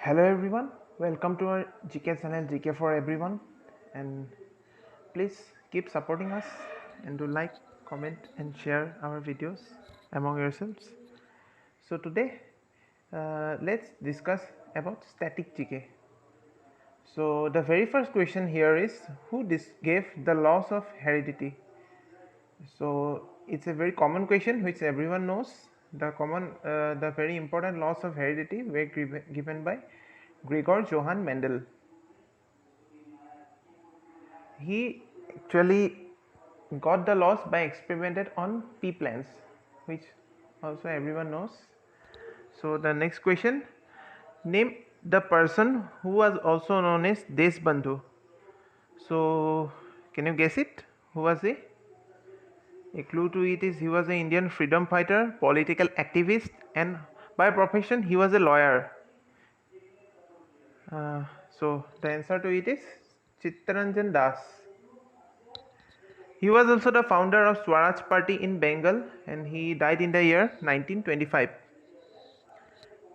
Hello everyone, welcome to our GK channel GK for everyone, and please keep supporting us and do like, comment and share our videos among yourselves. So today let's discuss about static GK. So the very first question here is, who gave the laws of heredity? So it's a very common question which everyone knows. The very important laws of heredity were given by Gregor Johann Mendel. He actually got the laws by experimented on pea plants, which also everyone knows. So the next question, name the person who was also known as Deshbandhu. So can you guess it? Who was he? A clue to it is he was an Indian freedom fighter, political activist, and by profession he was a lawyer. So the answer to it is Chittaranjan Das. He was also the founder of Swaraj Party in Bengal, and he died in the year 1925.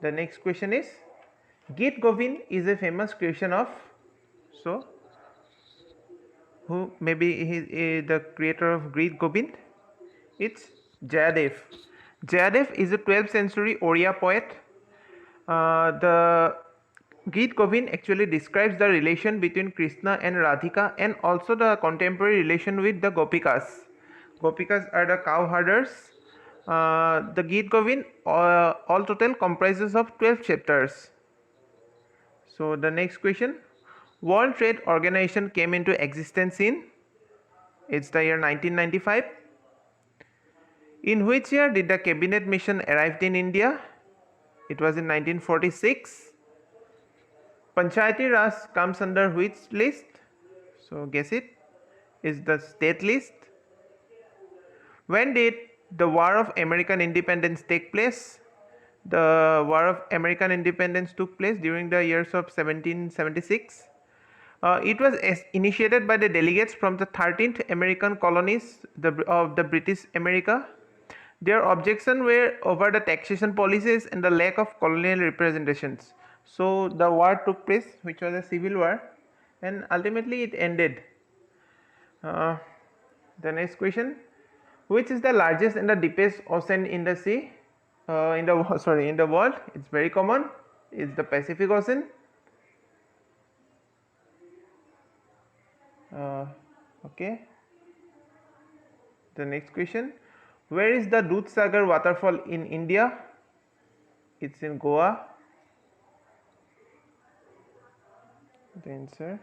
The next question is, Git Govind is a famous creation of, so who maybe is the creator of Git Govind? It's Jayadev. Jayadev is a 12th century Oriya poet. The Git Govind actually describes the relation between Krishna and Radhika, and also the contemporary relation with the Gopikas. Gopikas are the cow herders. The Git Govind all total comprises of 12 chapters. So the next question, World Trade Organization came into existence in, it's the year 1995. In which year did the cabinet mission arrived in India? It was in 1946. Panchayati Raj comes under which list? So guess it. Is the state list. When did the War of American Independence take place? The War of American Independence took place during the years of 1776. It was initiated by the delegates from the 13th American colonies of the British America. Their objections were over the taxation policies and the lack of colonial representations. So the war took place, which was a civil war, and ultimately it ended. The next question, which is the largest and the deepest ocean in the sea? In the world? It's very common. It's the Pacific Ocean. Okay. The next question, where is the Dudhsagar waterfall in India? It's in Goa. The answer,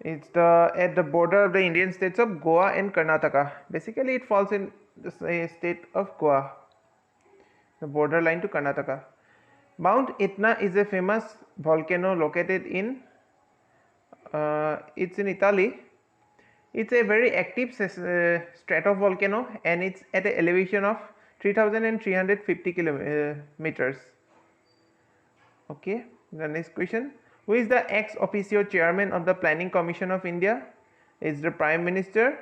it's at the border of the Indian states of Goa and Karnataka. Basically, it falls in the state of Goa, the borderline to Karnataka. Mount Etna is a famous volcano located in, it's in Italy. It's a very active stratovolcano, and it's at an elevation of 3,350 meters. Okay, the next question, who is the ex officio chairman of the Planning Commission of India? It's the Prime Minister.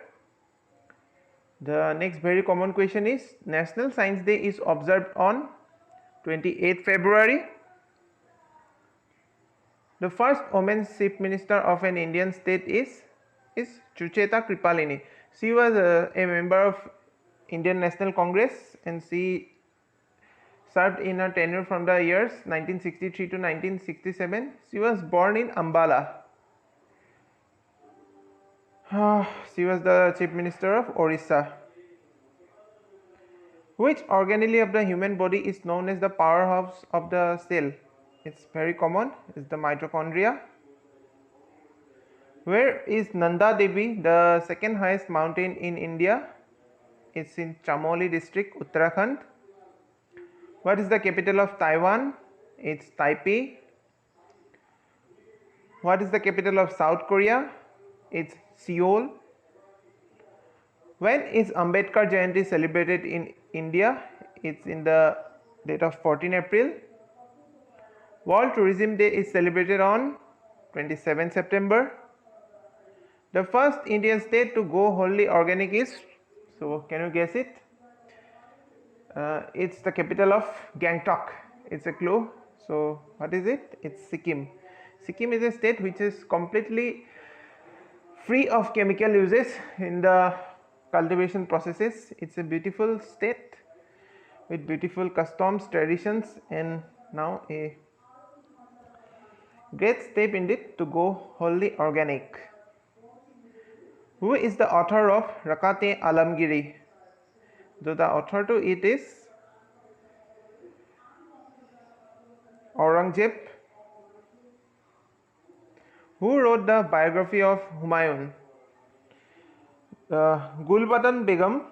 The next very common question is, National Science Day is observed on 28th February. The first woman chief minister of an Indian state is Sucheta Kripalini. She was a member of Indian National Congress, and she served in a tenure from the years 1963 to 1967. She was born in Ambala. She was the chief minister of Orissa. Which organelle of the human body is known as the powerhouse of the cell? It's very common. It's the mitochondria. Where is Nanda Devi, the second highest mountain in India? It's in Chamoli district, Uttarakhand. What is the capital of Taiwan? It's Taipei. What is the capital of South Korea? It's Seoul. When is Ambedkar Jayanti celebrated in India? It's in the date of 14 April. World Tourism Day is celebrated on 27 September. The first Indian state to go wholly organic is, so can you guess it? It's the capital of Gangtok. It's a clue. So what is it? It's Sikkim. Sikkim is a state which is completely free of chemical uses in the cultivation processes. It's a beautiful state with beautiful customs, traditions, and now a great step in it to go wholly organic. Who is the author of Rakate Alamgiri? So the author to it is Aurangzeb. Who wrote the biography of Humayun? Gulbadan Begum,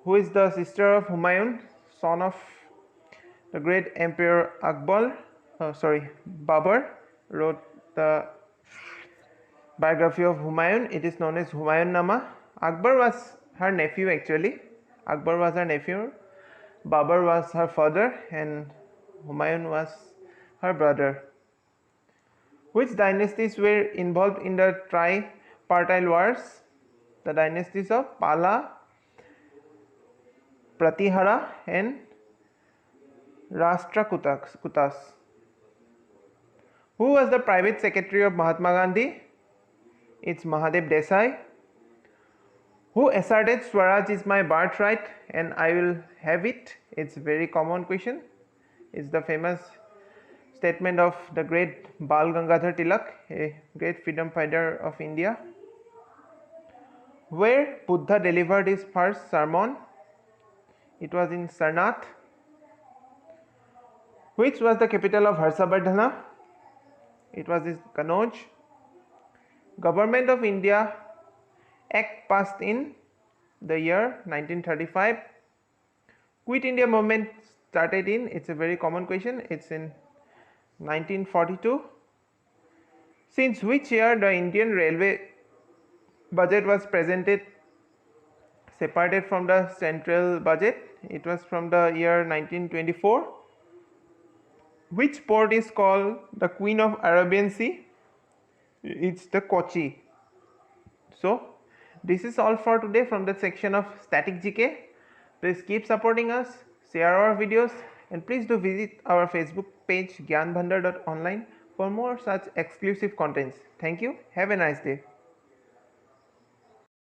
who is the sister of Humayun, son of the great emperor Babur, wrote the biography of Humayun. It is known as Humayun Nama. Akbar was her nephew actually. Akbar was her nephew. Babur was her father and Humayun was her brother. Which dynasties were involved in the tripartite wars? The dynasties of Pala, Pratihara and Rashtrakutas. Who was the private secretary of Mahatma Gandhi? It's Mahadev Desai. Who asserted Swaraj is my birthright and I will have it? It's a very common question. It's the famous statement of the great Bal Gangadhar Tilak, a great freedom fighter of India. Where Buddha delivered his first sermon? It was in Sarnath. Which was the capital of Harshavardhana? It was in Kanauj. Government of India Act passed in the year 1935. Quit India movement started in, it's a very common question, it's in 1942. Since which year the Indian Railway budget was presented separated from the central budget? It was from the year 1924. Which port is called the Queen of Arabian Sea? It's the Kochi. So this is all for today from the section of static GK. Please keep supporting us, share our videos, and please do visit our Facebook page gyanbhandar.online for more such exclusive contents. Thank you. Have a nice day.